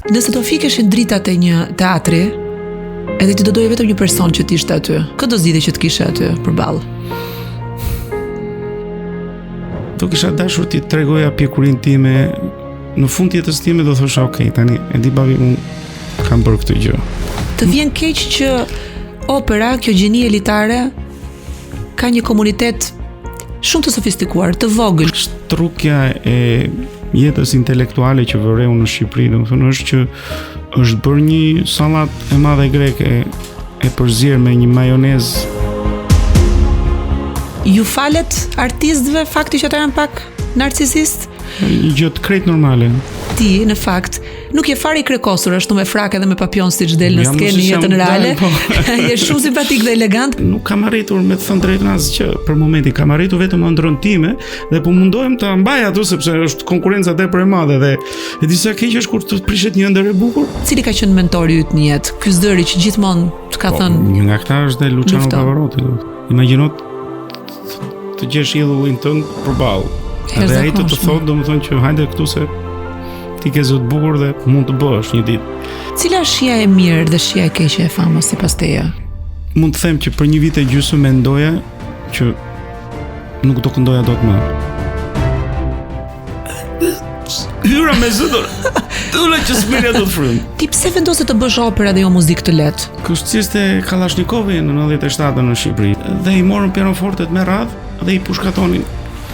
Nëse do fikeshin dritat e një teatri, edhe ti do doje vetëm një person që t'ishte aty, këtë do zgjidhje që të kishe aty përballë? Do kisha dashur ti tregoja pjekurinë time, në fund të jetës time do thosha okay, tani e di babi unë kam bërë këtë gjë. Të vjen keq që opera, kjo gjini elitare, ka një komunitet shumë të sofistikuar, të vogël. Shtrukja e jetës intelektuale që vëreu në Shqipëri, domethënë është që është bërë një sallat e madhe greke e përzier me një majonezë. Ju falet artistëve fakti që ata janë pak narcisist? Një gjë të krejt normale. Ti, në fakt, nuk je fare i krekosur, ashtu me frak edhe me papion siç del në skenë në jetën reale. Je shumë simpatik dhe elegant. Nuk kam arritur me të thënë drejtën asgjë për momentin, kam arritur vetëm ëndrrën time dhe po mundohem ta mbaj ato sepse është konkurrenca tepër e madhe dhe e di sa keq është kur të prishet një ëndër e bukur. Cili ka qenë mentori yt në jetë? Ky zëri që gjithmonë të ka thënë. Një nga këta është dhe Luciano Pavarotti. Imagjino të gjesh idhullin tënd përballë. Dhe ai të thotë, domethënë që hajde këtu se ti ke zot bukur dhe mund të bësh një ditë. Cila është shija e mirë dhe shija e keqe e famës sipas teje? Mund të them që për një vit e gjysmë mendoja që nuk do këndoja dot më. Hyra me zëdor. Dole që smirja do të frym. Ti pse vendose të bësh opera dhe jo muzikë të lehtë? Kushtiste Kallashnikovi në 97 në Shqipëri dhe i morën pianofortet me radhë dhe i pushkatonin.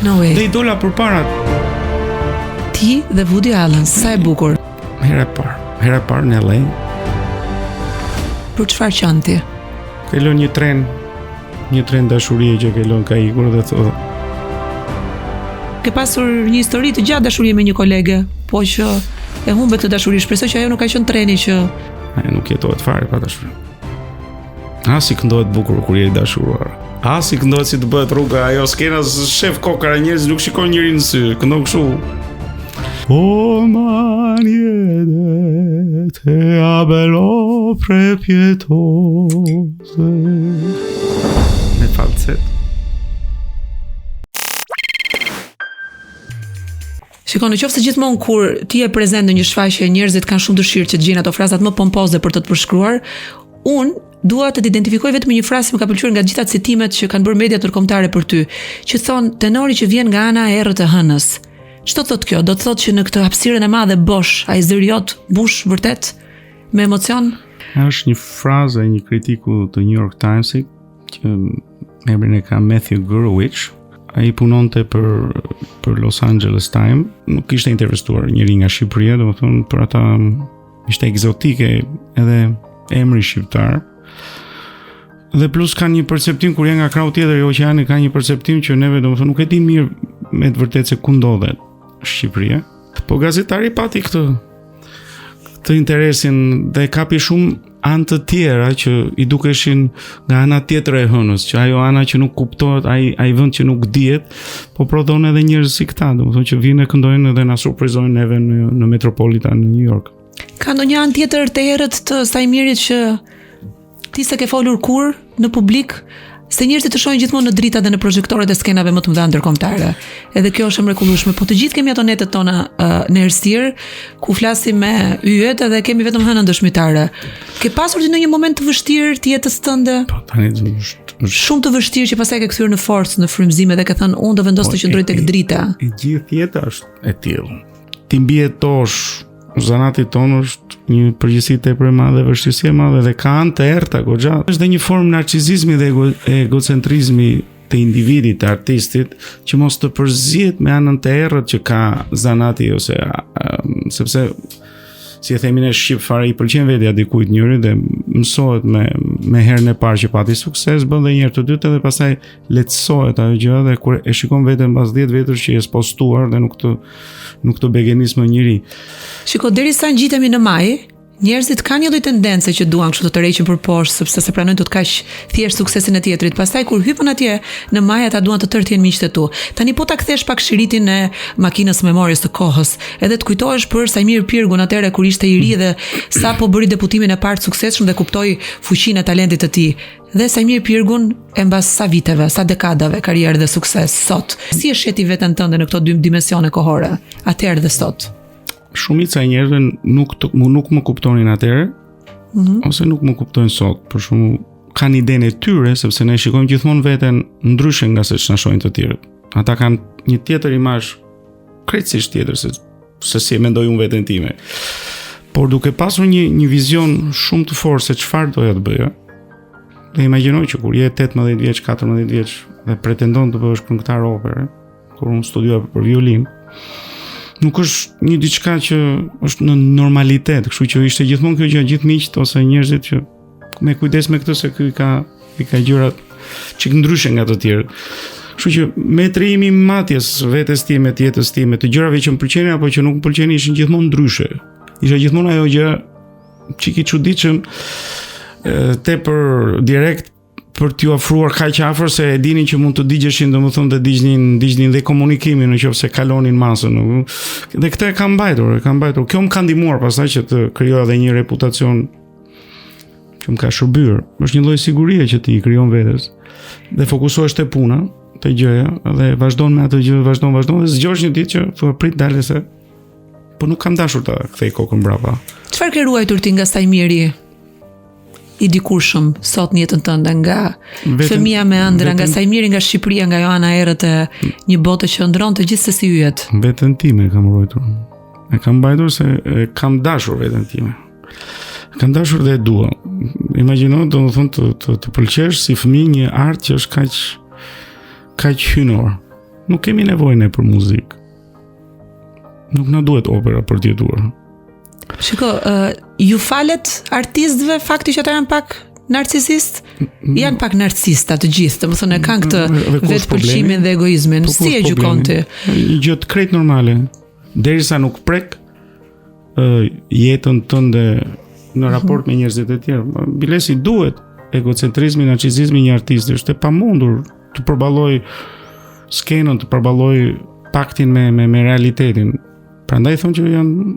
No way. Dhe i dola përpara. Ti dhe Woody Allen, sa e bukur. Hera e parë në LA. Për çfarë qan ti? Kalon një tren dashurie që kalon ka ikur dhe thotë. Ke pasur një histori të gjatë dashurie me një kolege, po që e humbe këtë dashuri, shpresoj që ajo nuk ka qenë treni që ajo nuk jetohet fare pa dashuri. Si këndohet bukur kur je i dashuruar. Si këndohet si të bëhet rruga, ajo skena shef kokara, njerëz nuk shikon njëri në sy, këndon kështu. O maniere te abelo prepietose. Me falset. Shikon, nëse gjithmonë kur ti je prezent në një shfaqje, njerëzit kanë shumë dëshirë që të gjejnë ato frazat më pompoze për të përshkruar. Unë dua të identifikoj vetëm një frazë që më ka pëlqyer nga gjitha citimet që kanë bërë media ndërkombëtare për ty, që thon tenori që vjen nga ana e errët e hënës. Ç'do thotë kjo? Do të thotë që në këtë hapësirën e madhe bosh, ai zëri jot mbush vërtet me emocion? Është një frazë e një kritiku të New York Times-it që emrin e ka Matthew Gurewitch. Ai punonte për Los Angeles Times, nuk kishte intervistuar njëri nga Shqipëria, domethënë për ata ishte egzotike edhe emri shqiptar. Dhe plus ka një perceptim kur janë nga krau tjetër i oqeanit, ka një perceptim që neve domethënë nuk e di mirë me të vërtetë se ku ndodhet Shqipëria. Po gazetari pati këtë interesin dhe kapi shumë anë të tjera që i dukeshin nga ana tjetër e hënës, që ajo ana që nuk kuptohet, ai vend që nuk dihet, po prodhon edhe njerëz si këta, domethënë që vinë këndojnë edhe na surprizojnë neve në Metropolitan në New York. Ka ndonjë anë tjetër të errët të Sajmirit që ti s'e ke folur kur në publik, se njerëzit të shohin gjithmonë në drita dhe në projektorët e skenave më të mëdha ndërkombëtare. Edhe kjo është e mrekullueshme, po të gjithë kemi ato netet tona në errësirë ku flasim me yjet dhe kemi vetëm hënën dëshmitare. Ke pasur ti në një moment të vështirë të jetës tënde? Po tani është shumë të vështirë që pastaj ke kthyer në forcë, në frymëzime dhe ke thënë unë do vendos të qëndroj tek drita. E gjithë jeta është e tillë. Ti mbijetosh, zanati tonë është një përgjegjësi tepër e madhe, vështirësi e madhe dhe ka anë të errta goxha. Është dhe një formë narcisizmi dhe egocentrizmi të individit, të artistit, që mos të përzihet me anën të errët që ka zanati ose sepse si e themi ne shqip fare i pëlqen vetja dikujt njëri dhe mësohet me herën e parë që pati sukses, bën dhe një herë të dytë dhe pastaj lehtësohet ajo gjë dhe kur e shikon veten pas 10 vjetësh që je spostuar dhe nuk të begenis më njëri. Shiko, derisa ngjitemi në maj, njerëzit kanë një lloj tendence që duan kështu të tërheqin përposhtë sepse se pranojnë të kaq thjesht suksesin e tjetrit. Pastaj kur hypën atje në maj ata duan të tërë të jenë miqtë tu. Tani po ta kthesh pak shiritin e makinës memorjes të kohës, edhe të kujtohesh për Sajmir Pirgun atëherë kur ishte i ri dhe sa po bëri deputimin e parë të suksesshëm dhe kuptoi fuqinë e talentit të tij. Dhe Sajmir Pirgun e mbas sa viteve, sa dekadave karrierë dhe sukses sot. Si e sheti veten tënde në këto dy dimensione kohore, atëherë dhe sot? shumica e njerëzve nuk më kuptonin atëherë, ose nuk më kuptojnë sot. Për shembull, kanë idenë e tyre sepse ne shikojmë gjithmonë veten ndryshe nga se ç'na shohin të tjerët. Ata kanë një tjetër imazh krejtësisht tjetër se si e mendoj unë veten time. Por duke pasur një vizion shumë të fortë se çfarë doja të bëja, dhe imagjinoj që kur je 18 vjeç, 14 vjeç dhe pretendon të bësh këngëtar opere, kur unë studiova për violinë, nuk është një diçka që është në normalitet, kështu që ishte gjithmonë kjo gjë gjithë miqt ose njerëzit që me kujdes me këtë se ky i ka gjërat çik ndryshe nga të tjerë. Kështu që me trijimi i matjes vetes time, të jetës time, të gjërave që më pëlqenin apo që nuk më pëlqenin ishin gjithmonë ndryshe. Isha gjithmonë ajo gjë çik i çuditshëm tepër direkt për t'ju ofruar kaq afër se e dinin që mund të digjeshin, domethënë të dignin dhe komunikimin nëse kalonin masën. Dhe këtë e kam mbajtur. Kjo më ka ndihmuar pastaj që të krijoj edhe një reputacion që më ka shërbyer. Është një lloj sigurie që ti i krijon vetes dhe fokusohesh te puna, te gjëja dhe vazhdon me atë gjë, vazhdon dhe zgjohesh një ditë që thua prit dalë se po nuk kam dashur ta kthej kokën mbrapa. Çfarë ke ruajtur ti nga Sajmiri i dikurshëm sot në jetën tënde, nga fëmia me ëndra, nga Sajmiri, nga Shqipëria, nga Joana erët e një bote që ndronte gjithsesi yjet? Veten time kam ruajtur. E kam mbajtur se e kam dashur veten time. Kam dashur dhe e dua. Imagjino, domethënë të pëlqesh si fëmijë një art që është kaq hynor. Nuk kemi nevojë ne për muzikë. Nuk na duhet opera për të jetuar. Shiko, ju falet artistëve fakti që ata janë pak narcisist? Janë pak narcisista të gjithë, domethënë kanë këtë vetpëlqimin dhe egoizmin. Si e gjykon ti? Një gjë të krejt normale. Derisa nuk prek jetën tënde në raport me njerëzit e tjerë. Bilesi duhet egocentrizmi, narcisizmi një artisti, është e pamundur të përballoj skenën, të përballoj paktin me realitetin. Prandaj thonë që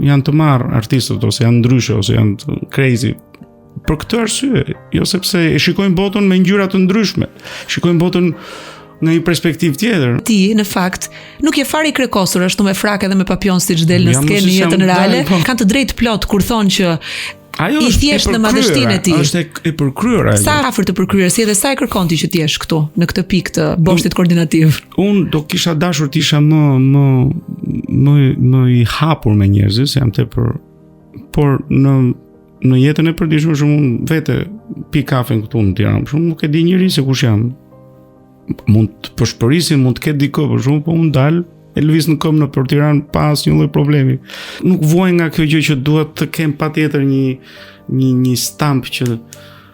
janë të marrë artistët ose janë ndryshe ose janë të crazy. Për këtë arsye, jo sepse e shikojnë botën me ngjyra të ndryshme. Shikojnë botën nga një perspektivë tjetër. Ti në fakt nuk je fare i krekosur ashtu me frak edhe me papion siç del në skenë në jetën reale. Kanë të drejtë plot kur thonë që ajo i thjesht në madhështinë e tij. Është e përkryer ajo. Sa afër të përkryer, si edhe sa e kërkon ti që ti jesh këtu në këtë pikë të boshtit koordinativ? Unë do kisha dashur të isha më i hapur me njerëzit, se jam tepër, por në jetën e përditshme unë vete pi kafen këtu në Tiranë, por nuk e di njëri se kush jam. Mund të përshpërisin, mund të ketë dikë, por po unë dal e lëviz në këmbë për Tiranë pa asnjë lloj problemi. Nuk vuaj nga kjo gjë që duhet të kem patjetër një stamp që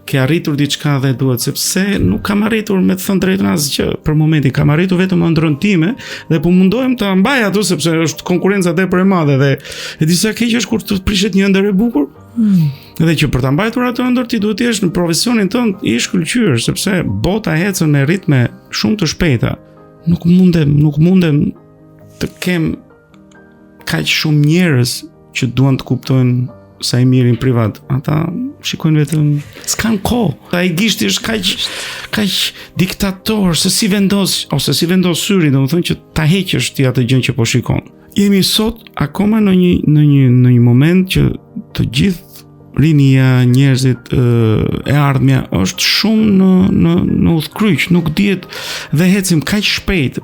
ke arritur diçka dhe duhet, sepse nuk kam arritur me të thënë drejtën asgjë për momentin. Kam arritur vetëm ëndrrën time dhe po mundohem ta mbaj ato sepse është konkurrenca tepër e madhe dhe e disa keq është kur të prishet një ëndër e bukur. Dhe që për ta mbajtur atë ëndër ti duhet të jesh në profesionin tënd i shkëlqyer, sepse bota ecën me ritme shumë të shpejta. Nuk mundem të kem kaq shumë njerëz që duan të kuptojnë Sajmirin privat. Ata shikojnë vetëm s'kan kohë. Ai gishti është kaq diktator se si vendos syri, domethënë që ta heqësh ti atë gjën që po shikon. Jemi sot akoma në një moment që të gjithë rinia, njerëzit e ardhmja është shumë në udhkryq, nuk dihet dhe ecim kaq shpejt.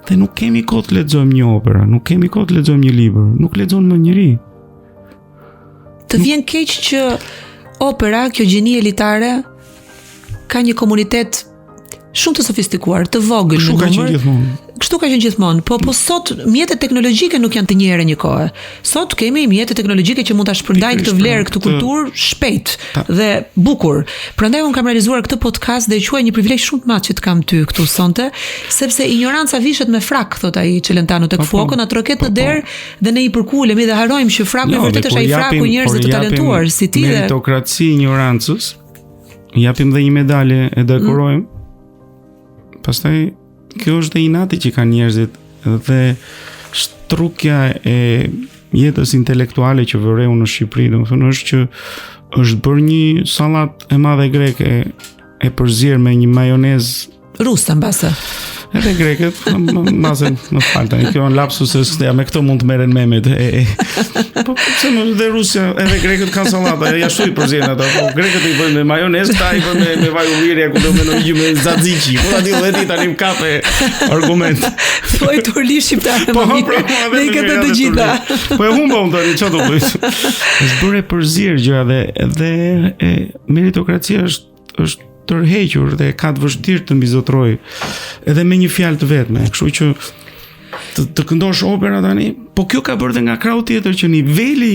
Dhe nuk kemi kohë të lexojmë një opera, nuk kemi kohë të lexojmë një libër, nuk lexon më njëri. Të vjen keq që opera, kjo gjeni elitare, ka një komunitet shumë të sofistikuar, të vogël në numër. Kështu ka qenë gjithmonë. Po sot mjetet teknologjike nuk janë të njëjta një kohë. Sot kemi mjete teknologjike që mund ta shpërndajnë këtë vlerë, këtë kulturë shpejt dhe bukur. Prandaj unë kam realizuar këtë podcast dhe e quaj një privilegj shumë të madh që të kam ty këtu sonte, sepse ignoranca vishet me frak, thot ai Celentano tek fokun, atë roket në derë dhe ne i përkulemi dhe harrojmë që fraku i vërtet është ai fraku i njerëzve të talentuar si ti dhe meritokraci ignorancës. Japim dhe një medalje e dekorojmë. Pastaj kjo është dhe inati që kanë njerëzit dhe shtrukja e jetës intelektuale që vëreu në Shqipëri, domethënë është që është bërë një sallat e madhe greke e përzier me një majonez rusa mbase. Edhe grekët, masën më fal tani, kjo është lapsus se me këto mund të merren memet. Po pse më dhe Rusia, edhe grekët kanë sallata, ja shtoj përzien ata, po grekët i bëjnë me majonezë, ta i bëjnë me vaj ulliri, ku do me një me tzatziki. Po aty vetë tani më kape argument. Thuaj turli shqiptare më mirë. Ne i këtë të gjitha. Po e humba unë tani, çfarë do bëj? Është bërë përzir gjëra dhe meritokracia është tërhequr dhe ka të vështirë të mbizotroj edhe me një fjalë të vetme, kështu që të këndosh opera tani, po kjo ka bërë dhe nga krau tjetër që niveli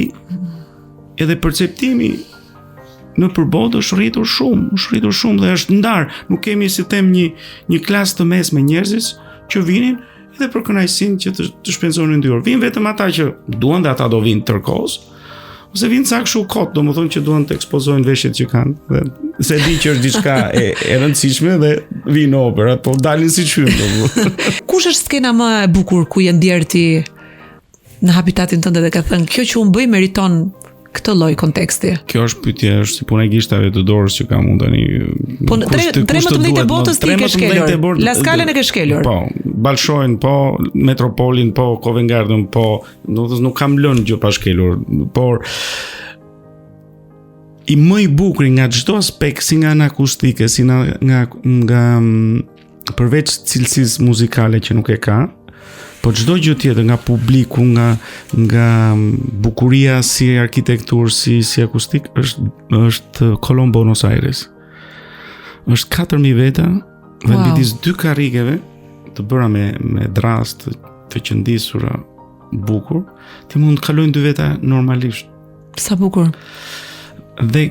edhe perceptimi në përbodë është rritur shumë dhe është ndarë. Nuk kemi si them një klasë të mesme njerëzis që vinin edhe për kënaqësinë që të shpenzonin 2 orë. Vinë vetëm ata që duan dhe ata do vinë tërkohës, ose vinë ca kështu kot, domethënë që duan të ekspozojnë veshjet që kanë. Dhe se di që është diçka e rëndësishme dhe vinë opera, po dalin si hyjnë. Kush është skena më e bukur ku je ndier ti në habitatin tënd dhe ka thënë kjo që unë bëj meriton këtë lloj konteksti? Kjo është pyetje, është si puna e gishtave të dorës që kam unë tani. Po 13 botës ti ke shkelur. La Scalën e ke shkelur. Po, Balshojnë, po Metropolin, po Covent Garden, po nuk kam lënë gjë pa shkelur, por i më i bukur nga çdo aspekt, si nga ana akustike, si nga përveç cilësisë muzikale që nuk e ka, po çdo gjë tjetër, nga publiku, nga bukuria si arkitekturë, si akustik, është Colombo Buenos Aires. Është 4000 veta dhe midis 2 karrigeve të bëra me drast të qëndisura bukur, ti mund të kalojnë 2 veta normalisht. Sa bukur. Dhe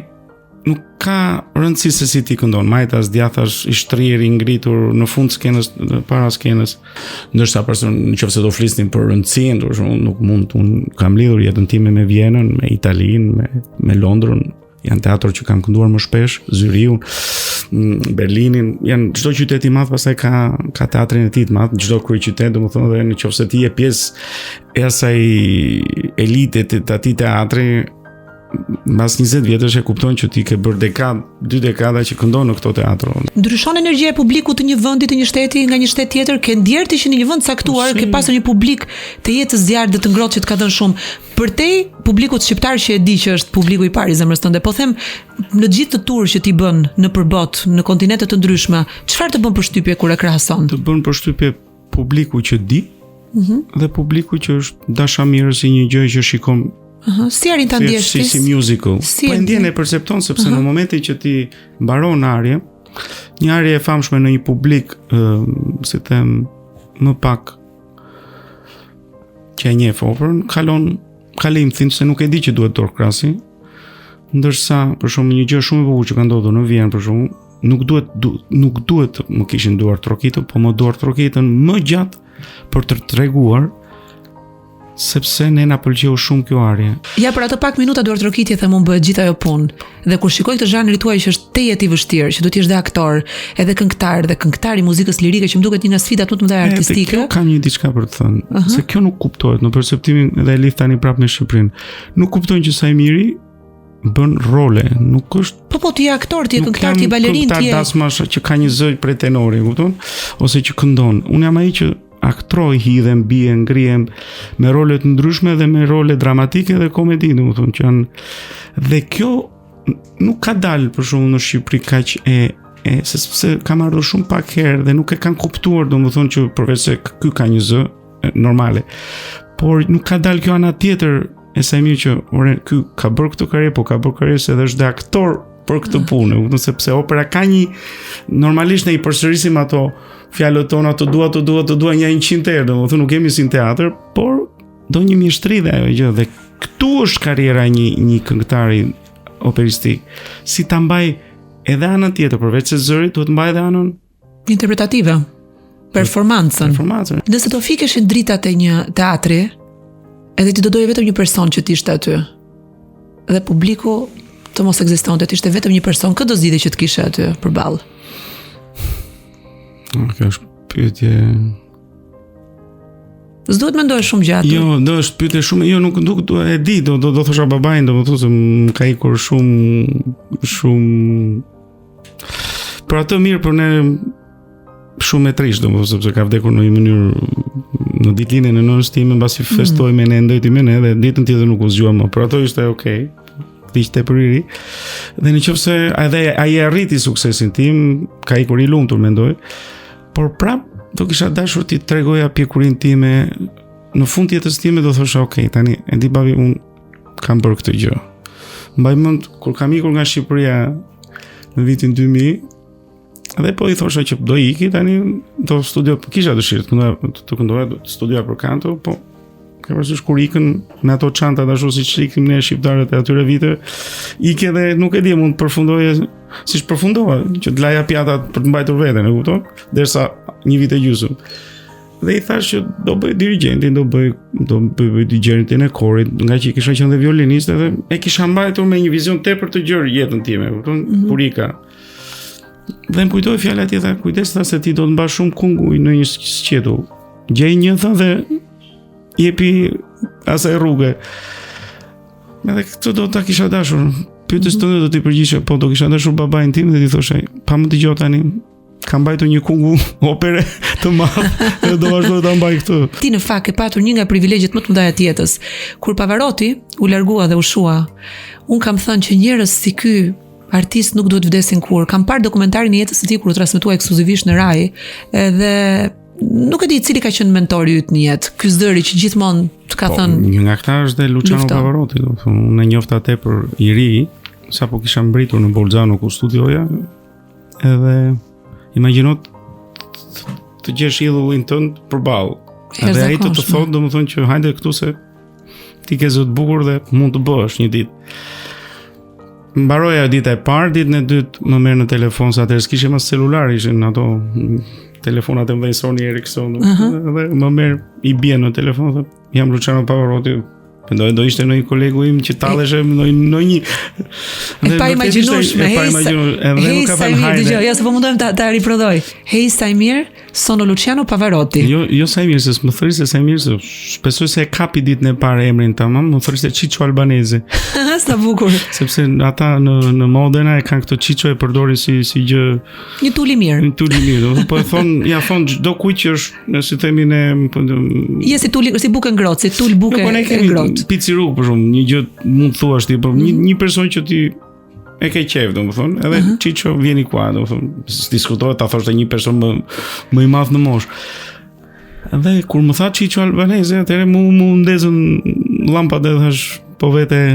nuk ka rëndësi se si ti këndon, majtas, djathash, i shtrirë, i ngritur në fund skenës, para skenës, ndërsa nëse do flisnim për rëndësinë, nuk mund, unë kam lidhur jetën time me Vienën, me Italinë, me Londrën, janë teatro që kam kënduar më shpesh, Zyriun, Berlinin, janë çdo qytet i madh pastaj ka teatrin e tij të madh, çdo kryeqytet, domethënë, dhe nëse ti je pjesë e asaj elite të atij teatri, mbas 20 vjetësh e kupton që ti ke bërë 2 dekada që këndon në këto teatro. Ndryshon energjia e publikut të një vendi, të një shteti nga një shtet tjetër, ke ndjerë ti që në një vend caktuar ke pasur një publik të jetë zjarrt dhe të ngrohtë që të ka dhënë shumë. Për te publikut shqiptar që e di që është publiku i parë i zemrës tënde, po them në gjithë të turë që ti bën në përbot, në kontinente të ndryshme, çfarë të bën përshtypje kur e krahason? Të bën përshtypje publiku që di, dhe publiku që është dashamirës i një gjë që shikon. Si arin ta ndjesh ti? Si musical. Po e ndjen e percepton sepse në momentin që ti mbaron arje, një arje e famshme në një publik, si them, më pak që e njeh operën, kalim thinë se nuk e di që duhet torkrasi, ndërsa për shembull një gjë shumë e bukur që ka ndodhur në Vjenë për shembull, nuk duhet më kishin duar trokitën, po më duar trokitën më gjatë për të treguar sepse ne na pëlqeu shumë kjo arje. Ja, për ato pak minuta duar trokitje them unë bëhet gjithë ajo punë. Dhe kur shikoj këtë zhanri tuaj që është tejet i vështirë, që do të jesh dhe aktor, edhe këngëtar dhe këngëtar i muzikës lirike që më duket një nga sfidat më të mëdha artistike. Kjo kam një diçka për të thënë, se kjo nuk kuptohet në perceptimin dhe e lidh tani prapë me Shqipërinë. Nuk kuptojnë që sa i miri bën role, nuk është. Po ti je aktor, ti je këngëtar, ti je balerinë, ti je këngëtar dasmash që ka një zë prej tenori, kupton? Ose që këndon. Unë jam ai që aktroj, hidhem, bien, ngrihem me role të ndryshme dhe me role dramatike dhe komedi, domethënë që janë. Dhe kjo nuk ka dalë për shkakun në Shqipëri kaq sepse kam ardhur shumë pak herë dhe nuk e kanë kuptuar, domethënë që përveç se ky ka një zë normale. Por nuk ka dalë kjo ana tjetër e sa mirë që ky ka bërë këtë karrierë, po ka bërë karrierë se është dhe aktor për këtë punë, sepse opera ka një, normalisht ne i përsërisim ato fjalët tona, të dua një 100 herë, domethënë nuk kemi si në teatr, por do një mjeshtri dhe ajo gjë, dhe këtu është karriera një këngëtari operistik. Si ta mbaj edhe anën tjetër, përveç se zërit, duhet mbaj edhe anën interpretative, performancën. Nëse do fikeshin dritat e një teatri, edhe ti do doje vetëm një person që t'ishte aty, dhe publiku të mos ekzistonte, t'ishte vetëm një person, këtë do zgjidhje që të kishe aty përballë? Kjo është pyetje. S'duhet mendoj shumë gjatë. Jo, do është pyetje shumë, jo nuk e di, do thosha babain, do më thosë se më ka ikur shumë për atë mirë, për ne shumë e trisht, domethënë sepse ka vdekur në një mënyrë në ditëlindjen e nënës time, mbasi festoi me ne, ndojti me ne dhe ditën tjetër nuk u zgjuam më. Por ato ishte okay. Ishte për i ri. Dhe nëse edhe ai e arriti suksesin tim, ka ikur i lumtur mendoj. Por prap do kisha dashur ti tregoja pjekurinë time. Në fund të jetës time do thosha okay, tani e di babi un kam bërë këtë gjë. Mbaj mend kur kam ikur nga Shqipëria në vitin 2000, dhe po i thosha që do iki tani do studio, kisha dëshirë të këndoja, të studioja për kanto, po ka parasysh kur ikën me ato çantat ashtu siç ikim ne shqiptarët e atyre vite, ikë dhe nuk e di mund të përfundoje siç përfundova, që të laja pjatat për të mbajtur veten, e kupton? Derisa një vit e gjysmë. Dhe i thash që do bëj dirigentin, do bëj dirigentin e korit, nga që kisha qenë dhe violinist, edhe e kisha mbajtur me një vizion tepër të gjerë jetën time, kupton? Kur ika. Dhe më kujtoi fjala e tij, tha, kujdes tha se ti do të mbash shumë kunguj në një sqetull. Gjej një tha dhe jepi asaj rrugë. Edhe këtë do ta kisha dashur. Pyetës tënde do t'i përgjigje, po do kisha dashur babain tim dhe t'i thoshej, pa më dëgjoj tani, kam mbajtur një kungu opere të madh dhe do vazhdoj ta mbaj këtë. Ti në fakt ke patur një nga privilegjet më të mëdha të jetës. Kur Pavarotti u largua dhe u shua, un kam thënë që njerëz si ky artist nuk duhet vdesin kur. Kam parë dokumentarin e jetës së tij kur u transmetua ekskluzivisht në Rai, edhe nuk e di cili ka qenë mentori yt në jetë. Ky zëri që gjithmonë të ka thënë. Një nga këta është dhe Luciano Pavarotti, do të thonë, unë e njofta tepër i ri, sapo kisha mbritur në Bolzano ku studioja, edhe imagjino të gjesh idhullin tënd përballë. Edhe ai të thotë, domethënë që hajde këtu se ti ke zë të bukur dhe mund të bësh një ditë. Mbaroja dita e parë, ditën e dytë më merr në telefon, sa atëherë s'kishim as celular, ishin ato telefonat e mëdhenj Sony Ericsson, dhe më merr i bie në telefon, thotë, jam Luciano Pavarotti. Mendoj do ishte ndonjë kolegu im që talleshe në një. E pa imagjinueshme, edhe nuk ka thënë hajde. Dgjoj, ja se po mundojmë ta riprodhoj. Hej Sajmir, sono Luciano Pavarotti. Jo Sajmir, se më thëri se Sajmir, se shpresoj se e kapi ditën e parë emrin tamam, më thëri se Ciccio Albanese. Sa bukur. Sepse ata në Modena e kanë këtë Ciccio, e përdorin si gjë. Një tul i mirë. Një tul i mirë. Po e thon çdo kujt që është, nëse themi ne, je si tul, si bukë ngrohtë, si tul bukë ngrohtë. Piciruk për shumë, një gjë mund të thuash ti, por një person që ti e ke qejf, domethënë, edhe Ciccio vjen i kwa, domethënë, diskutohet ta thoshte një person më i madh në moshë. Dhe kur më tha Ciccio Albanese, atëherë mu ndezën llampat dhe thash, po vete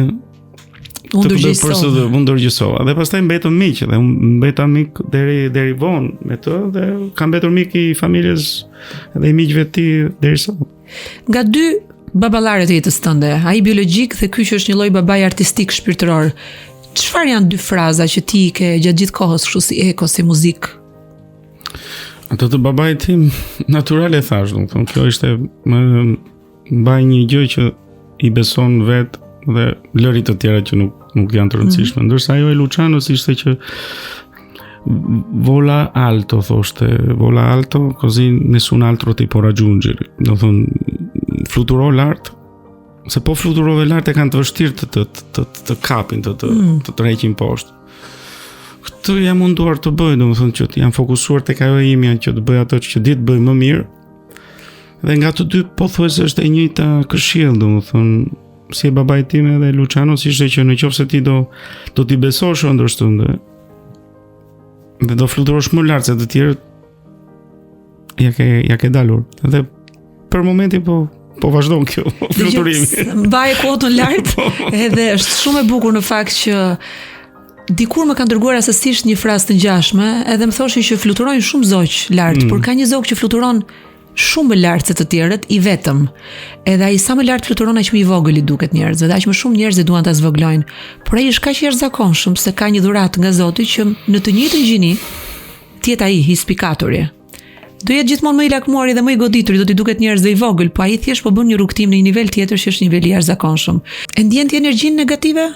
unë ndërgjësova. Dhe pastaj mbetëm miq, dhe mbeta mik deri vonë me të, dhe kam mbetur mik i familjes dhe i miqve të tij deri sot. Nga dy baballarët e jetës tënde, ai biologjik dhe ky që është një lloj babai artistik shpirtëror. Çfarë janë dy fraza që ti ke gjatë gjithë kohës kështu si eko, si muzikë? Ato të babait tim natyrale thash, domethënë, kjo ishte më mbaj një gjë që i beson vet dhe lërit të tjera që nuk janë të rëndësishme. Ndërsa ajo e Lucianos ishte që vola alto, thoshte, vola alto, così nessun altro ti può raggiungere. Domethënë, fluturo lart, se po fluturove lart e kanë të vështirë të kapin, të tërheqin poshtë. Këtë jam munduar të bëj, domethënë që jam fokusuar tek ajo imja që të bëj ato që di të bëj më mirë. Dhe nga të dy pothuajse është e njëjta këshill, domethënë, si e babait tim edhe Lucianos ishte që nëse ti do t'i besosh ëndërshtuende dhe do fluturosh më lart se të tjerët, ja ke dalur. Dhe për momentin po vazhdon kjo fluturimi. Mbaj kotën lart, edhe është shumë e bukur në fakt që dikur më kanë dërguar asesisht një frazë të ngjashme, edhe më thoshin që fluturojnë shumë zogj lart, por ka një zog që fluturon shumë më lart se të tjerët, i vetëm. Edhe ai sa më lart fluturon aq më i vogël i duket njerëzve, dhe aq më shumë njerëz duan ta zvoglojnë. Por ai është kaq i jashtëzakonshëm se ka një dhuratë nga Zoti që në të njëjtën gjini të jetë ai hispikatori. Do jetë gjithmonë më i lakmuar dhe më i goditur, do t'i duket njerëzve i vogël, po ai thjesht po bën një rrugtim në një nivel tjetër që është niveli i jashtëzakonshëm. E ndjen ti energjinë negative?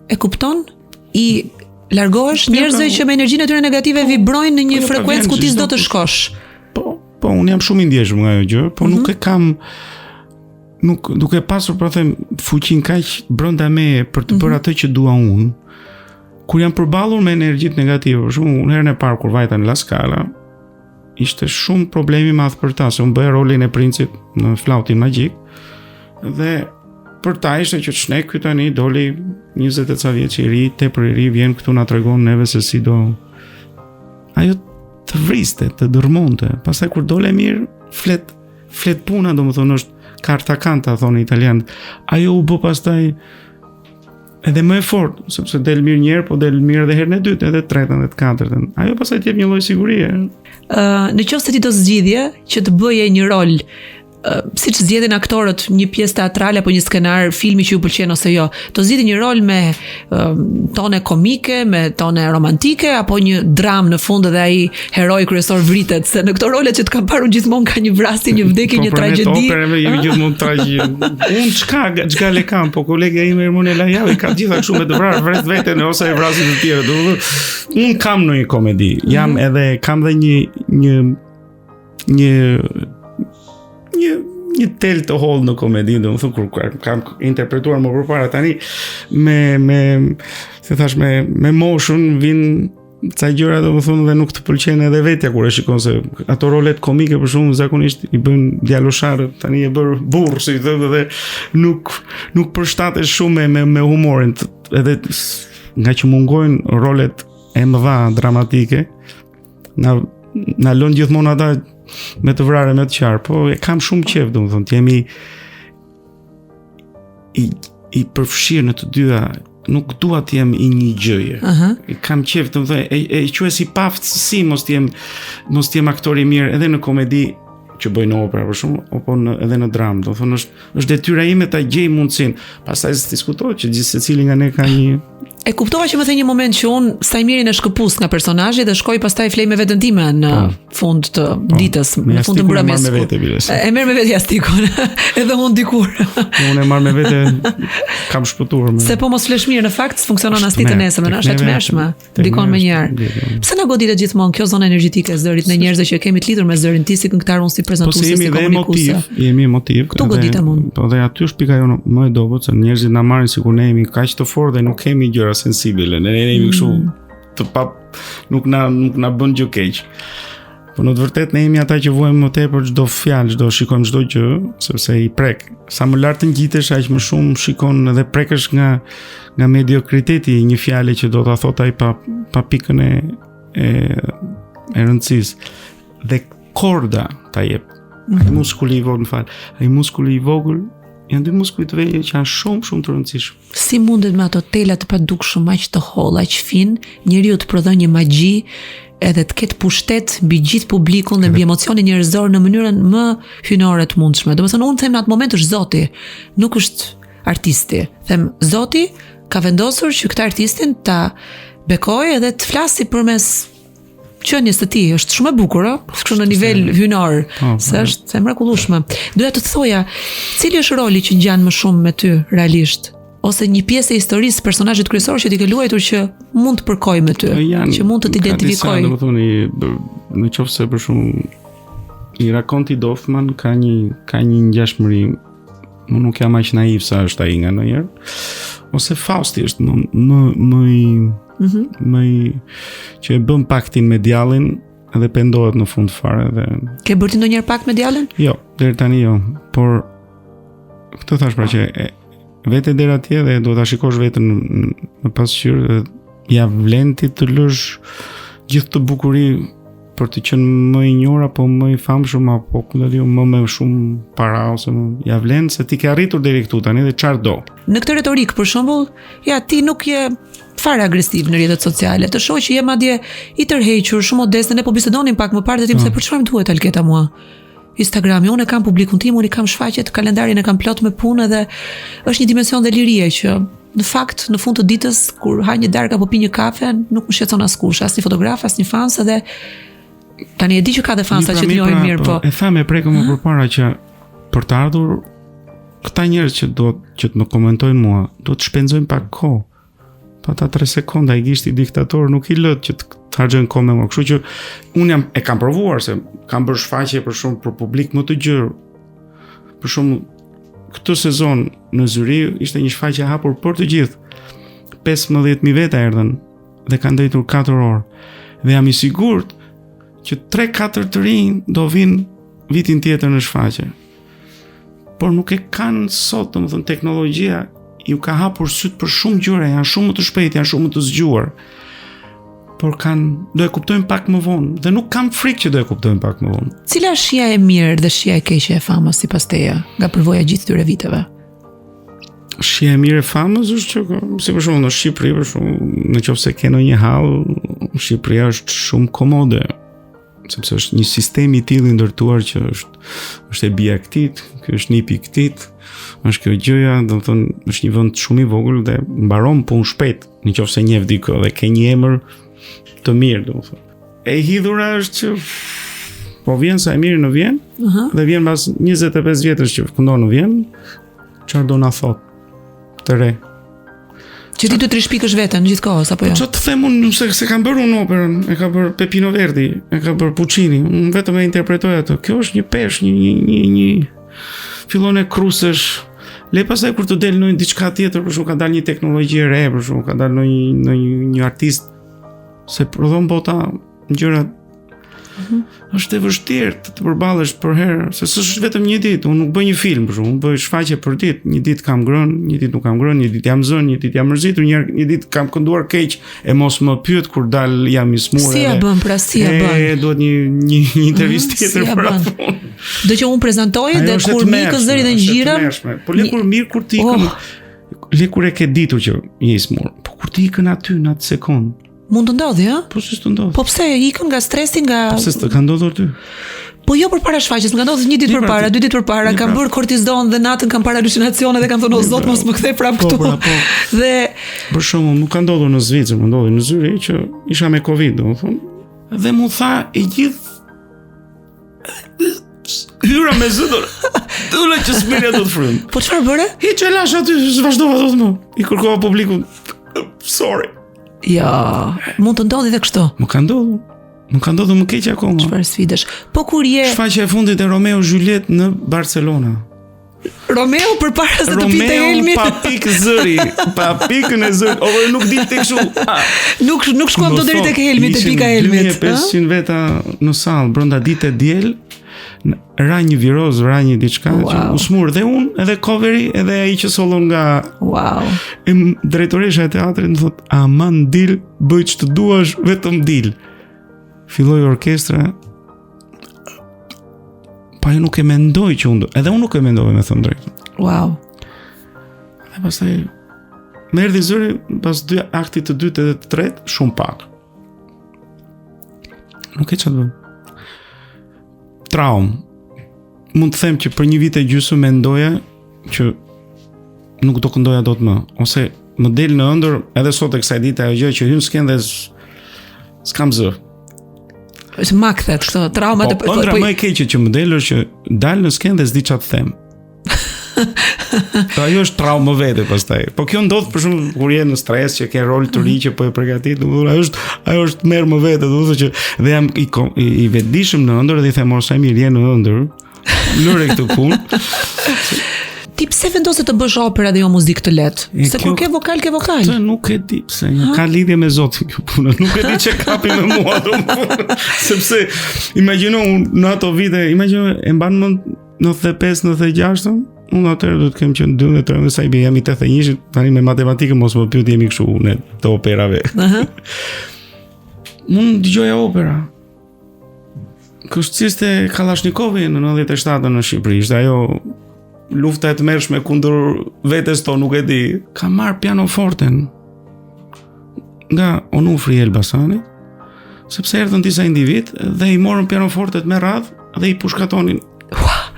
E kupton? I largohesh njerëzve që me energjinë e tyre negative vibrojnë në një frekuencë ku ti s'do të shkosh. Po, unë jam shumë i ndjeshëm nga ajo gjë, po nuk e kam, nuk e pasur, pra them, fuqin kaq brenda meje për të bërë atë që dua unë. Kur jam përballur me energjitë negative, për shembull, herën e parë kur vajta në La Scala, ishte shumë problemi madh për ta, se unë bëja rolin e princit në Flautin Magjik, dhe për ta ishte që shnek ky tani doli 20 e ca vjeç i ri, tepër i ri, vjen këtu na tregon neve se si do ajo të vriste, të dërmonte. Pastaj kur dole mirë, flet puna, domethënë është carta canta, thonë italianët. Ajo u bë pastaj edhe më e fortë, sepse del mirë një herë, po del mirë edhe herën e dytë, edhe të tretën, edhe të katërtën. Ajo pastaj t'jep një lloj sigurie. Në qoftë se ti do zgjidhje që të bëje një rol, siç zgjedhin aktorët një pjesë teatrale apo një skenar filmi që ju pëlqen ose jo, do zgjidhni një rol me tone komike, me tone romantike apo një dramë në fund dhe ai heroi kryesor vritet, se në këto role që të kam parë gjithmonë ka një vrasje, një vdekje, një tragjedi. Po për jemi gjithmonë tragjedi. Unë çka le kam, po kolegja ime Ermonela Javi ka gjitha kështu me të vrarë vret veten ose e vrasin të tjerë. Unë kam në një komedi, jam edhe kam dhe një tel të holl në komedi, domethënë kur kam interpretuar më përpara tani me moshën vin ca gjëra domethënë dhe nuk të pëlqen edhe vetja kur e shikon, se ato rolet komike për shkakun zakonisht i bën djalosharë, tani e bër burr si thotë, dhe nuk përshtatet shumë me humorin, edhe nga që mungojnë rolet e mëdha dramatike, na lën gjithmonë ata me të vrarë me të qarë, po e kam shumë qef, domethënë, jemi i përfshirë në të dyja, nuk dua të jem i një gjëje. Kam qef, domethënë, e quaj si paftësi mos të jem aktor i mirë edhe në komedi që bëj në opera për shumë, apo edhe në dramë, domethënë është detyra ime ta gjej mundsinë. Pastaj diskutohet që gjithë secili nga ne ka një. E kuptova që më the një moment që unë Sajmirin e shkëpus nga personazhi dhe shkoj pastaj flej me veten time në fund të ditës, në fund të mbrëmjes. E merr me vete jastikun, edhe unë dikur. Unë e marr me vete, kam shpëtuar me. Se po mos flesh mirë, në fakt funksionon as ditë nesër, është e tmerrshme. Dikon më njëherë. Pse na goditet gjithmonë kjo zonë energjetike e zërit në njerëzve që kemi të lidhur me zërin, ti si këngëtar, unë si prezantuese, si komunikuese. Jemi emotiv. Këtu goditem unë. Po dhe aty është pika jonë më e dobët, se njerëzit na marrin sikur ne jemi kaq të fortë dhe nuk kemi gjëra sensibile. Ne jemi kështu të nuk na bën gjë keq. Po në të vërtetë ne jemi ata që vuajmë më tepër çdo fjalë, shikojmë çdo gjë, sepse i prek. Sa më lart të ngjitesh, aq më shumë shikon dhe prekësh nga mediokriteti një fjale që do ta thotë ai pa pikën e rëndësisë. Dhe korda ta jep. Ai muskuli i vogël, janë dy muskuj të vegjël që janë shumë të rëndësishëm. Si mundet me ato tela të padukshëm aq të holla, aq fin, njeriu të prodhon një magji edhe të ketë pushtet mbi gjithë publikun dhe mbi emocionin njerëzor në mënyrën më hynore të mundshme. Domethënë unë them në atë moment është Zoti, nuk është artisti. Them Zoti ka vendosur që këtë artistin ta bekojë edhe të flasi përmes qenies të tij, është shumë e bukur, kështu në nivel hynor, se është e mrekullueshme. Doja të thoja, cili është roli që ngjan më shumë me ty realisht? Ose një pjesë e historisë personazhit kryesor që ti ke luajtur që mund të përkoj me ty, që mund të t'identifikoj. Domethënë, në qoftë se për shumë i rakonti Doffman ka një ngjashmëri, unë nuk jam aq naiv sa është ai nga ndonjëherë. Ose Fausti është më i që e bën paktin me djallin edhe pendohet në fund fare dhe. Ke bërë ti ndonjëherë pakt me djallin? Jo, deri tani jo, por këtë thash pra që vete deri atje dhe duhet ta shikosh veten në pasqyrë dhe ja vlen ti të lësh gjithë të bukuri për të qenë më i njohur apo më i famshëm apo më me shumë para ose ja vlen se ti ke arritur deri këtu tani dhe çfarë do. Në këtë retorik për shembull, ja ti nuk je fare agresiv në rrjetet sociale. Të shoh që je madje i tërhequr, shumë modest, ne po bisedonim pak më parë dhe ti më the për çfarë më duhet Alketa mua. Instagrami, unë kam publikun tim, unë kam shfaqjet, kalendarin e kam plot me punë dhe është një dimension dhe lirie që në fakt në fund të ditës kur ha një darkë apo pi një kafe, nuk më shqetëson askush, as një fotograf, as një fans, edhe tani e di që ka dhe fansa që të njohin mirë, po. E tha me prekëm më përpara që për të ardhur këta njerëz që të më komentojnë mua, do të shpenzojnë pak kohë. Pa ta 3 sekonda i gishti diktator nuk i lët që të harxojnë kohë me mua. Kështu që unë e kam provuar se kam bërë shfaqje për publik më të gjerë. Për shumë këtë sezon në Zyri ishte një shfaqje e hapur për të gjithë. 15.000 veta erdhën dhe kanë ndëritur 4 orë. Dhe jam i sigurt që 3-4 të rinj do vinë vitin tjetër në shfaqje. Por nuk e kanë sot, domethënë teknologjia ju ka hapur syt për shumë gjëra, janë shumë më të shpejtë, janë shumë më të zgjuar. Por do e kuptojnë pak më vonë dhe nuk kam frikë që do e kuptojnë pak më vonë. Cila është shija e mirë dhe shija e keqe e famës sipas teje nga përvoja gjithë këtyre viteve? Shija e mirë e famës është që, si për shembull në Shqipëri, për shembull, nëse ke ndonjë hall, Shqipëria është shumë komode, sepse është një sistem i tillë i ndërtuar që është e bija këtit, ky është nipi i këtit, është kjo gjëja, domethënë është një vend shumë i vogël dhe mbaron punë shpejt, nëse njeh dikë dhe ke një emër të mirë, domethënë. E hidhura është që po vjen sa e mirë në vjen, dhe vjen pas 25 vjetësh që fundon në vjen, çfarë do na thot të re. Që ti të rishpikësh veten gjithkohës apo jo? Ço të them unë se kam bërë unë operën, e ka bërë Peppino Verdi, e ka bërë Puccini, unë vetëm e interpretoj atë. Kjo është një peshë, një fillon e krusesh. Le pastaj kur të del në diçka tjetër, për shkak ka dalë një teknologji e re, për shkak ka dalë në një artist se prodhon bota gjëra. Është e vështirë të përballesh për herë, se s'është vetëm një ditë, unë nuk bëj një film, për shembull, unë bëj shfaqje për ditë, një ditë kam ngrënë, një ditë nuk kam ngrënë, një ditë jam zënë, një ditë jam mërzitur, një ditë kam kënduar keq e mos më pyet kur dal jam i smur. Si ja bën, pra si ja bën? Duhet një intervistë tjetër për atë. Do që unë prezantoj dhe kur mikën zëri dhe ngjyra. Po le kur mirë kur ti ikën, le kur e ke ditur që je i smur, po kur ti ikën aty në atë sekond. Mund të ndodhi, ha? Po si të ndodhi? Po pse ikën nga stresi, nga Po pse të ka ndodhur ty? Po jo përpara shfaqjes, më ka ndodhur një ditë përpara, 2 ditë përpara, kam bërë kortizon dhe natën kam parë halucinacione dhe kam thënë o zot mos më kthej prap këtu. Dhe për shembull, nuk ka ndodhur në Zvicër, më ndodhi në Zyri që isha me Covid, domethënë. Dhe mu tha e gjithë hyra me zëdor. Dole që smirja do të frym. Po çfarë bëre? Hiç e lash aty, vazhdova dot më. I kërkova publikut. Sorry. Ja, mund të ndodhi edhe kështu. Më ka ndodhur më keq akoma. Çfarë sfidesh? Po kur je shfaqja e fundit e Romeo Juliet në Barcelona. Romeo përpara se të pinte helmin. Pa pikë zëri, pa pikën e zërit. O nuk dilte kështu. Nuk shkuam dot deri tek helmi, te pika e helmit. 2500 veta në sallë, brenda ditë diel. Ra një viroz, ra një diçka që u smur dhe unë, edhe coveri, edhe ai që sollon nga drejtoresha e teatrit më thot, aman dil, bëj ç'të duash, vetëm dil. Filloi orkestra. Pa ju nuk e mendoj që edhe unë nuk e mendoj me thënë drejtën. Wow. Dhe pastaj më erdhi zëri pas aktit të dytë edhe të tretë, shumë pak. Nuk e çfarë bën. Traum. Mund të them që për një vit e gjysmë mendoja që nuk do këndoja dot më, ose më del në ëndër edhe sot e kësaj dite ajo gjë që hyn sken dhe s'kam zë. Është makthet këto traumat po ëndra më e keqe që më del është që dal në sken dhe s'di çfarë të them. Ajo është traumë vete pastaj. Po kjo ndodh për shembull kur je në stres që ke rol të ri që po e përgatit, ajo është merr më vete, do të thotë që dhe jam i vetëdijshëm në ëndër dhe i them ose mirë je në ëndër. Lëre këtë punë. Ti pse vendose të bësh opera dhe jo muzikë të lehtë? Se kur ke vokal, ke vokal. Të nuk e di pse, ka lidhje me Zotin kjo punë. Nuk e di çe kapi me mua domun. Sepse imagjino në ato vite, imagjino e mban mend 95-96, unë atëherë do të kem qenë 12 dhe sa i jam i 81, tani me matematikën mos më pyet jemi kështu ne të operave. Unë dëgjoja opera. Kështësiste Kalashnikovin në 97 në Shqipëri, ishte ajo lufta e tmerrshme kundër vetes tonë, nuk e di. Ka marr pianoforten nga Onufri Elbasani, sepse erdhën disa individ dhe i morën pianofortet me radhë dhe i pushkatonin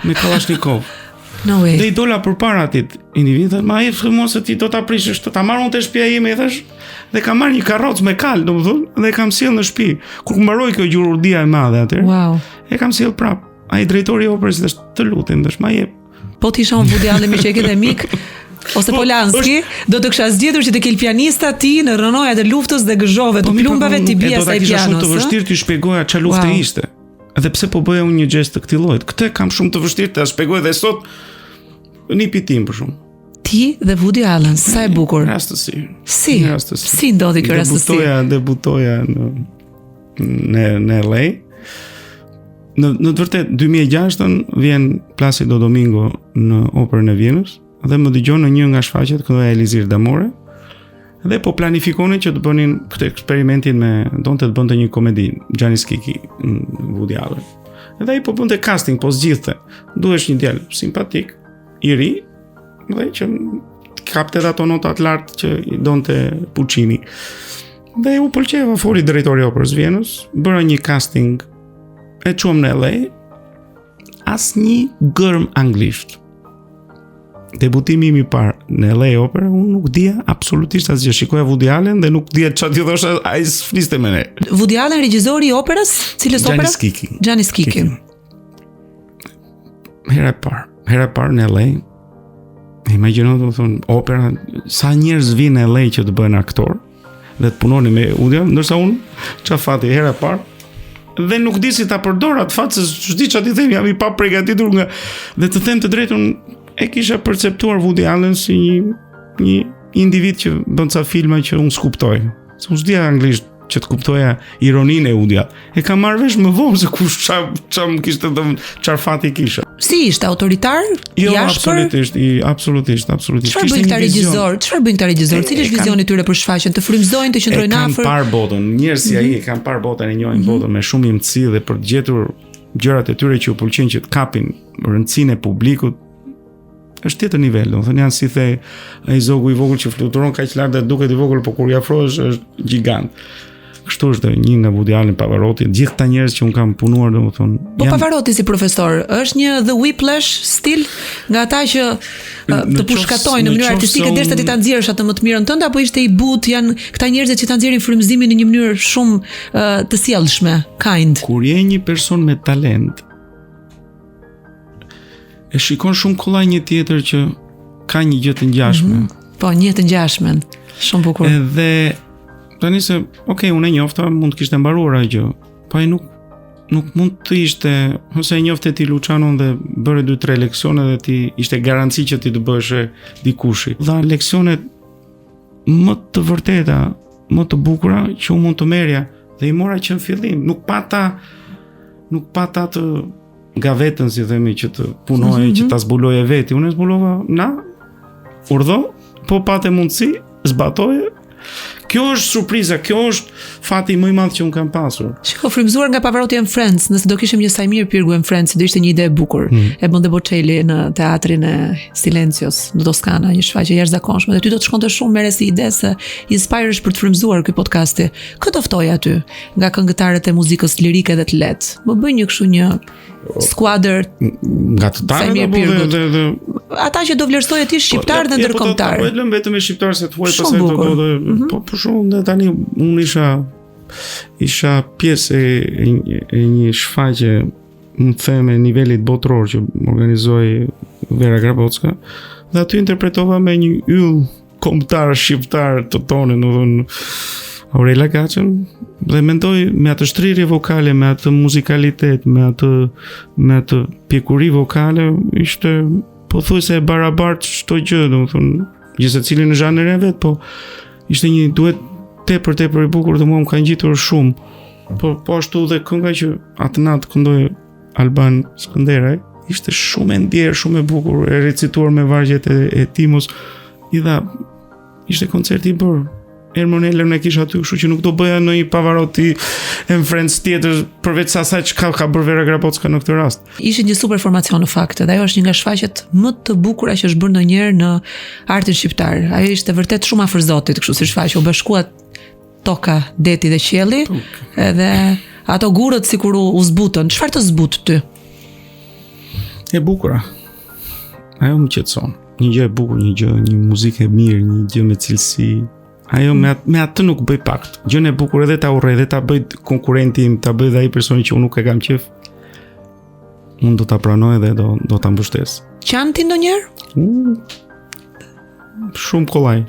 me Kalashnikov. No way. Dhe i dola përpara atit individët, ma i mos se ti do ta prishësh, ta marr unë te shtëpia ime, i thash, dhe kam marrë një karrocë me kal, domethënë, dhe kam sjell në shtëpi. Kur mbaroi kjo gjururdia e madhe atë. Wow. E kam sjell prap. Ai drejtori i operës thash, të lutem, thash, ma jep. Po ti shon Woody Allen me çeke dhe mik ose Polanski, do të kisha zgjedhur që të kel pianista ti në rënojat e luftës dhe gëzhove të plumbave ti bie sa i pianos. Shumë të vështirë ti shpjegoja ç'a lufte ishte. Edhe pse po bëja unë një gest të këtij lloji. Këtë kam shumë të vështirë ta shpjegoj dhe sot nipi tim për shumë. Ti dhe Woody Allen, sa e bukur. Rastësi. Si ndodhi kjo rastësi? Debutoja në LA. në të vërtet 2006 vjen Plácido Domingo në Operën e Vienës dhe më dëgjon në një nga shfaqjet këndoja Elizir Damore dhe po planifikonin që të bënin këtë eksperimentin donte të bënte një komedi Gianni Schicchi në Woody Allen. Edhe ai po bënte casting, po zgjidhte. Duhesh një djalë simpatik, i ri, dhe që kapte ato nota të lartë që i donte Puccini. Dhe u pëlqeva, foli drejtori i Operës Vienës, bëra një casting, e çuam në LA, asnjë gërm anglisht. Debutimi im i parë në LA Opera, unë nuk dija absolutisht asgjë. Shikoja Woody Allen dhe nuk dija çfarë t'i thosha, ai fliste me ne. Woody Allen, regjizori i operës, cilës opera? Gianni Schicchi. Hera e parë në LA. Imagjino, do të thonë, opera, sa njerëz vinë në LA që të bëhen aktor dhe të punonin me Woody Allen, ndërsa unë çfarë fati hera e parë dhe nuk di si ta përdor atë fat se ç'di çfarë ti them, jam i pa përgatitur nga dhe të them të drejtën e kisha perceptuar Woody Allen si një individ që bën ca filma që unë s'kuptoj. Se unë s'dija anglisht që të kuptoja ironinë e Woody Allen. E kam marrë vesh më vonë se kush çfarë më kishte thënë, çfarë fati kisha. Si ishte autoritar? Jo, absolutisht. Çfarë bën këta regjizor? Cili është vizioni i tyre për shfaqjen? Të frymëzojnë, të qëndrojnë afër? Kanë parë botën. Njerëz si ai e kanë parë botën, e njohin botën me shumë imtësi dhe për të gjetur gjërat e tyre që u pëlqejnë që të kapin rëndësinë e publikut është tjetër nivel, do të thonë janë si the ai zogu i vogël që fluturon kaq lart dhe duket i vogël, por kur i afrohesh është gjigant. Kështu është një nga Woody Allen, Pavarotti, gjithë këta njerëz që un kam punuar, domethënë. Po Pavarotti si profesor, është një The Whiplash stil nga ata që të pushkatojnë në mënyrë artistike derisa ti ta nxjerrësh atë më të mirën tënde, apo ishte i butë, janë këta njerëz që ta nxjerrin frymëzimin në një mënyrë shumë të sjellshme, kind. Kur je një person me talent, e shikon shumë kollaj një tjetër që ka një gjë të ngjashme. Po, një të ngjashme. Shumë bukur. Edhe tani se, unë e njofta, mund të kishte mbaruar ajo gjë. Po ai nuk mund të ishte, ose e njofte ti Lucianon dhe bëre 2-3 leksione dhe ti ishte garanci që ti të bëhesh dikushi. Dha leksione më të vërteta, më të bukura që unë mund të merja dhe i mora që në fillim. Nuk pata të gavetën, si themi, që të punoje, që ta zbuloje veti. Unë e zbulova urdhë, po patë mundësi, zbatoje. Kjo është surpriza, kjo është fati më i madh që un kam pasur. Shiko, frymëzuar nga Pavarotti and Friends, nëse do kishim një Sajmir Pirgu and Friends, do ishte një ide e bukur. E bënte Bocelli në teatrin e Silencios në Toskana, një shfaqje jashtëzakonshme dhe ty do të shkonte shumë me si ide se inspiresh për të frymëzuar ky podcasti. Kë të ftoj aty nga këngëtarët e muzikës lirike dhe të lehtë. Më bëj një skuadër nga të tarë dhe ata që do vlerësoj ti shqiptar dhe ndërkombëtar. Po lëm vetëm me shqiptar se thuaj pastaj do po për shumë tani unë isha pjesë e një shfaqje në theme nivelit botëror që organizoi Vera Grabocka dhe aty interpretova me një yll kombëtar shqiptar të tonë, domethënë Aurela Gaçën, dhe mendoj me atë shtrirje vokale, me atë muzikalitet, me atë pjekuri vokale, ishte pothuajse e barabartë çdo gjë, domethënë, gjithsesi secili në zhanrin e vet, po ishte një duet tepër i bukur dhe mua më ka ngjitur shumë. Po ashtu dhe kënga që atë natë këndoi Alban Skënderaj, ishte shumë e ndjerë, shumë e bukur, e recituar me vargjet e Timos. Ishte koncerti i bërë. Ermonelën e kisha aty, kështu që nuk do bëja në një Pavarotti and Friends tjetër përveç asaj që ka bërë Vera Grabocka në këtë rast. Ishte një super formacion në fakt, dhe ajo është një nga shfaqjet më të bukura që është bërë ndonjëherë në artin shqiptar. Ajo ishte vërtet shumë afër Zotit, kështu si shfaqje, u bashkua toka, deti dhe qielli, edhe ato gurët sikur u zbutën. Çfarë të zbut ty? E bukura. Ajo më qetëson. Një gjë e bukur, një muzikë e mirë, një gjë me cilësi. Ajo me atë nuk bëj pakt. Gjën e bukur edhe ta urrej, edhe ta bëj konkurrenti im, ta bëj dhe ai personi që unë nuk e kam qef. Unë do ta pranoj dhe do ta mbështes. Qanti ndonjëherë? Shumë kollaj.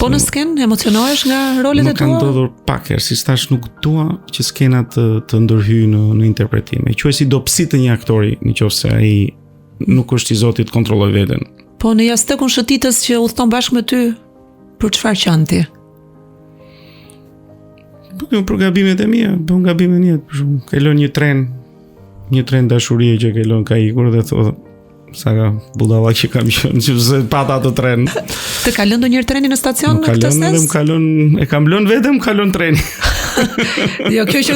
Po në skenë emocionohesh nga rolet e tua? Më kanë ndodhur pak herë, si thash, nuk dua që skena të ndërhyjë në interpretim. E quaj si dobësi të një aktori, nëse ai nuk është i Zotit, kontrolloj veten. Po në jashtëkun shëtitës që udhton bashkë me ty, për çfarë qanti? për gabimet e mia, për gabimet e mia, për shembull, ka lënë një tren dashurie që ka lënë ka ikur dhe thotë sa ka budalla që kam qenë, sepse pata atë tren. Të ka lënë ndonjëherë treni në stacion në këtë sens? E kam lënë vetëm, ka lënë treni. Jo, kjo që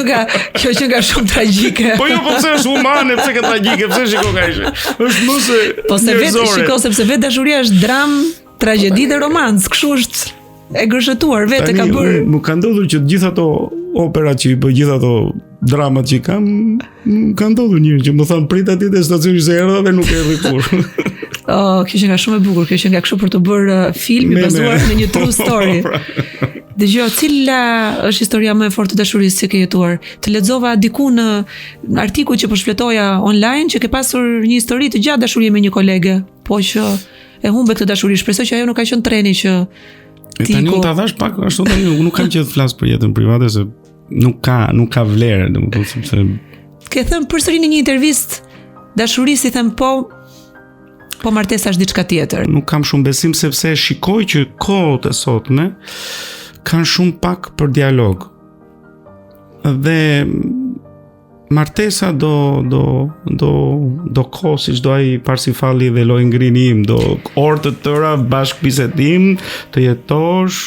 nga shumë tragjike. Po jo, po pse është humane, pse ka tragjike, pse shiko ka ishte. Është më se po se vetë shiko sepse vetë dashuria është dram, tragjedi dhe romancë, kështu është e gërshetuar, vetë ka bërë. Më ka ndodhur që gjithë ato operat që po gjithë ato dramat që kam ka ndodhur një që më thanë prit aty te stacioni se erdha dhe nuk erdhi kurrë. Kjo që nga shumë e bukur, kjo që nga kështu për të bërë film i bazuar në një true story. Dëgjoj, cila është historia më e fortë e dashurisë që ke jetuar? Të lexova diku në artikull që po shfletoja online që ke pasur një histori të gjatë dashurie me një kolege, po që e humbe këtë dashuri. Shpresoj që ajo nuk ka qenë treni që tani unë ta thash pak ashtu tani nuk kam që të flas për jetën private se nuk ka vlerë, domethënë sepse ke thënë përsëri në një intervistë dashurisë i them po martesa është diçka tjetër. Nuk kam shumë besim sepse shikoj që kohët e sotme kanë shumë pak për dialog. Dhe martesa do kohë siç do ai Parsifali dhe loj ngrinim, do orë të tëra bashkë bisedim, të jetosh,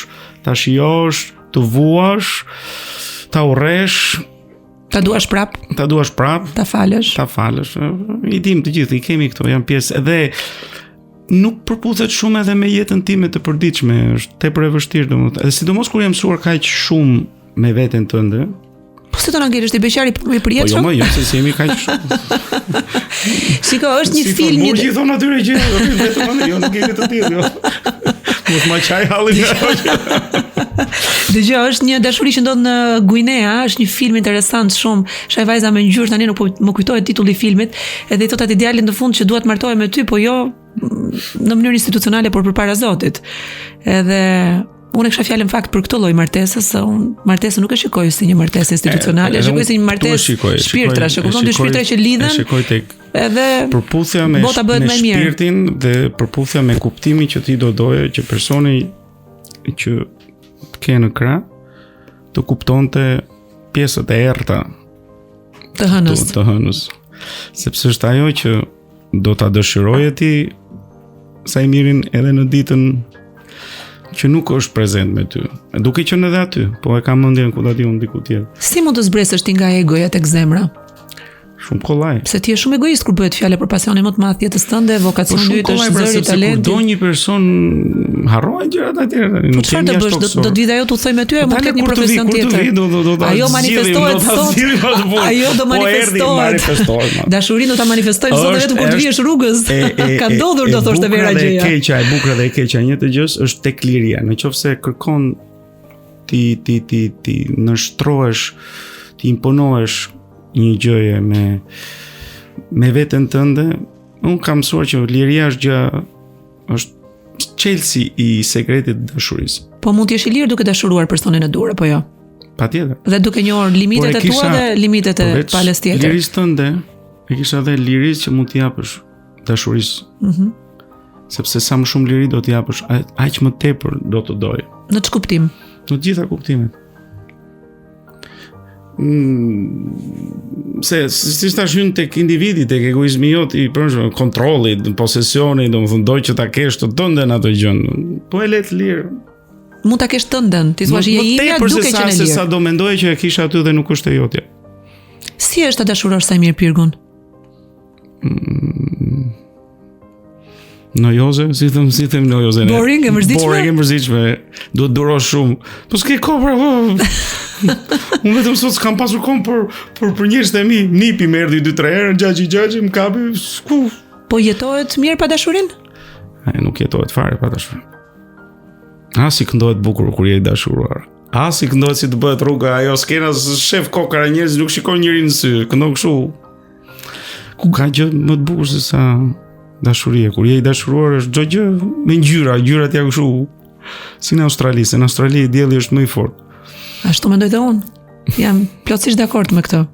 ta shijosh, të vuash, ta urresh, ta duash prap, ta falësh. I dim të gjithë, i kemi këto, janë pjesë edhe nuk përputhet shumë edhe me jetën time të përditshme, është tepër e vështirë domethënë. Edhe sidomos kur jam mësuar kaq shumë me veten tënde. Po se do na ngelesh ti beqari i përjetshëm? Po jo, se jemi kaq shumë. Shiko, është një film një gjithon atyre që vetëm anë, jo nuk jemi të tjerë, jo. Mos ma qaj hallin. Dëgjoj, është një dashuri që ndodh në Guinea, është një film interesant shumë. Shaj vajza me ngjyrë, tani nuk më kujtohet titulli i filmit, edhe i thot atij djalit në fund që dua të martohem me ty, po jo në mënyrë institucionale, por përpara Zotit. Edhe unë kisha fjalën fakt për këtë lloj martese, se unë martesën nuk e shikoj si një martesë institucionale, shikoj si një martesë shpirtrash, kupton dy shpirtra që lidhen. Shikoj tek edhe përputhja me shpirtin dhe përputhja me kuptimin që ti do doje që personi që të ke në krah të kuptonte pjesët e errta të hënës. Sepse është ajo që do ta dëshiroje ti sa i mirin edhe në ditën që nuk është prezent me ty. Duke qenë edhe aty, po e ka mendjen ku ta di unë diku tjetër. Si mund të zbresësh ti nga egoja tek zemra? Shumë kollaj. Pse ti je shumë egoist kur bëhet fjala për pasionin më të madh jetës tënde, vokacioni yt është zëri, talenti. Do një person harrojë gjërat e tjera. Po çfarë të bësh? Do të vijë ajo të thoj me ty, mund të ketë një profesion tjetër. Ajo manifestohet sot. Ajo do manifestohet. Dashurinë do ta manifestojmë sot vetëm kur të vihesh rrugës. Ka ndodhur do thoshte vera gjëja. E keqja, e bukur dhe e keqja një të gjës është tek liria. Nëse kërkon ti nështrohesh, ti imponohesh një gjëje me veten tënde, unë kam mësuar që liria është çelësi i sekretit të dashurisë. Po mund të jesh i lirë duke dashuruar personin e duhur, apo jo? Patjetër. Dhe duke njohur limitet e tua dhe limitet e palës tjetër. Lirisë tënde, e kisha edhe lirisë që mund t'i japësh dashurisë. Sepse sa më shumë liri do t'i japësh, aq më tepër do të dojë. Në ç'kuptim? Në të gjitha kuptimet. Se si tash hyn tek individi, tek egoizmi jot i përshë kontrolli, posesioni, domethënë doj që ta kesh të tënden atë gjën. Po e le të lirë. Mund ta kesh tënden, ti thua je imja duke qenë lirë. Se sa do mendoje që e kisha aty dhe nuk është e jotja. Si është ta dashurosh Sajmir Pirgun? Nojoze, si them nojoze. Boring e mërzitshme. Duhet durosh shumë. Po s'ke kohë për unë vetëm sot s'kam pasur kohë për njerëzit e mi. Nipi më erdhi 2-3 herë, gjaxhi më kapi. Po jetohet mirë pa dashurinë? Nuk jetohet fare pa dashurinë. Si këndohet bukur kur je i dashuruar. Si këndohet si të bëhet rruga, ajo skena shef kokara, njerëz nuk shikojnë njërin në sy, këndon kështu. Ku ka gjë më të bukur se sa dashuria? Kur je i dashuruar është çdo gjë me ngjyrat janë kështu. Si në Australi, se në Australi dielli është më i fortë. Ashtu mendoj dhe unë. Jam plotësisht dakord me këtë.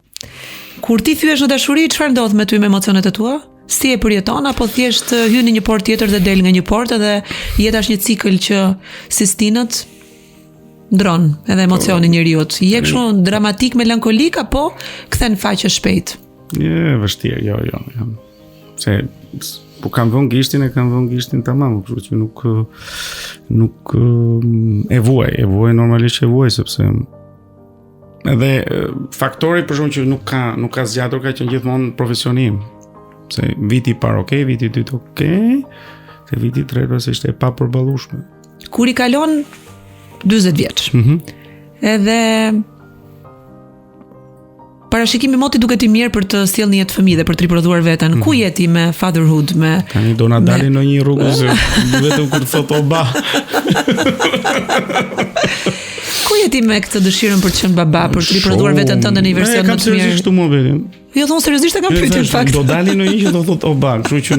Kur ti thyesh në dashuri, çfarë ndodh me ty me emocionet e tua? Si e përjeton apo thjesht hyn në një portë tjetër dhe del nga një portë dhe jeta është një cikël që si stinët ndron edhe emocionin njeriut. Je kështu dramatik, melankolik apo kthen faqe shpejt? Vështirë, jo. Se po kam vënë gishtin tamam, kështu që nuk e vuaj normalisht e vuaj sepse edhe faktori për shkak që nuk ka zgjatur ka qenë gjithmonë profesioni im. Se viti i parë okay, viti i dytë okay, se viti i tretë ishte e papërballueshme. Kur i kalon 40 vjeç. Edhe parashikimi moti duket i mirë për të sjellë një jetë fëmijë dhe për të riprodhuar veten. Ku jeti me fatherhood, me tani do na dalin në një rrugë vetëm kur thot oba. Ku jeti me këtë dëshirën për të qenë baba, për të riprodhuar veten tënde në një version më të mirë? Kam seriozisht këtu momentin. Jo, thon seriozisht e kam pyetur në fakt. Do dalin në një që do thot oba, kështu që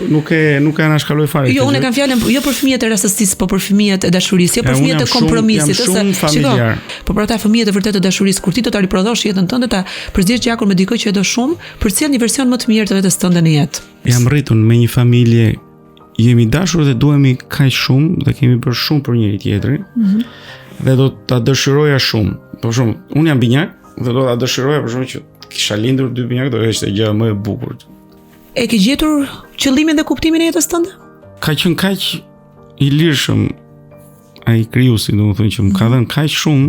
nuk e anashkaloj fare. Jo, unë kam fjalën jo për fëmijët e rastësisë, po për fëmijët e dashurisë, jo për fëmijët e kompromisit, familjar. Po për ata fëmijët e vërtetë të dashurisë, kur ti do ta riprodhosh jetën tënde, ta përzgjesh gjakun me dikë që e do shumë, për të sjellë një version më të mirë të vetes tënde në jetë. Jam rritur me një familje, jemi dashur dhe duhemi kaq shumë dhe kemi bërë shumë për njëri tjetrin. Dhe do ta dëshiroja shumë. Për shembull, unë jam binjak dhe do ta dëshiroja për shembull që kisha lindur 2 binjak, do ishte gjë më e bukur. E ke gjetur qëllimin dhe kuptimin e jetës tënde? Ka qenë kaq i lirshëm ai krijuesi, domethënë që më ka dhënë kaq shumë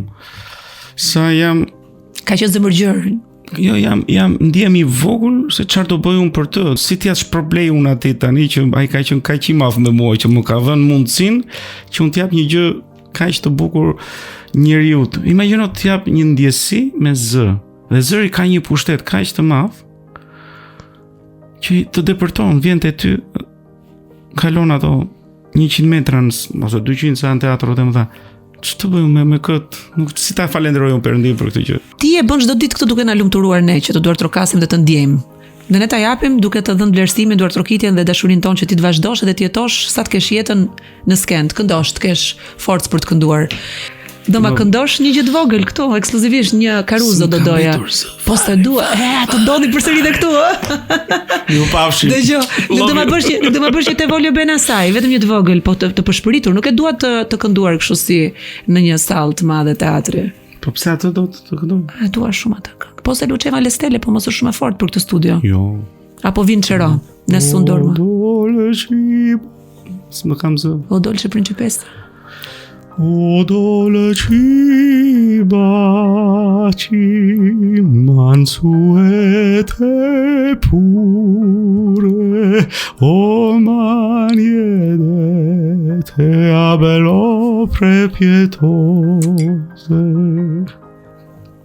sa jam ka qenë zemërgjër. Jo, jam ndihem i vogël se çfarë do bëj unë për të. Si t'ja shpërblej unë atë tani që ai ka qenë kaq i madh me mua që më ka dhënë mundësinë që unë t'jap një gjë kaq të bukur njeriu. Imagjino të jap një ndjesi me zë. Dhe zëri ka një pushtet kaq të madh që të depërton, vjen te ty, kalon ato 100 metra ose 200 sa në teatrot e më tha, ç'të bëjmë me këtë? Nuk si ta falenderoj unë Perëndin për këtë gjë. Ti e bën çdo ditë këtë duke na lumturuar ne që të duar trokasim dhe të ndjejmë. Dhe ne ta japim duke të dhënë vlerësimin, duar trokitjen dhe dashurinë tonë që ti të vazhdosh dhe të jetosh sa të kesh jetën në skend, këndosh, të kesh forcë për të kënduar. Do ma këndosh një gjë të vogël këtu, ekskluzivisht një karuzo do doja. Po s'e dua. Të ndodhi përsëri edhe këtu, ë? Ju pafshim. Dëgjoj, nuk do ma bësh të voljo ben asaj, vetëm një të vogël, po të përshpëritur, nuk e dua të kënduar kështu si në një sallë të madhe teatri. Po pse atë do të këndoj? E dua shumë atë këngë. Po se Luçeva Lestele, po mos është shumë e fortë për këtë studio. Jo. Apo Vinçero, nessun dorma. S'më kam zë. O dolce principessa. O dolce baci mansuete pure, o maniedete abelo prepietose.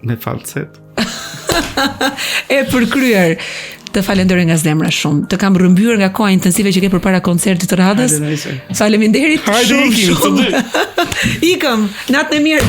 Me falset. E përkryer. Të falenderoj nga zemra shumë. Të kam rrëmbyer nga koha intensive që ke përpara koncertit të radhës. Faleminderit shumë. Ikëm, natën e mirë.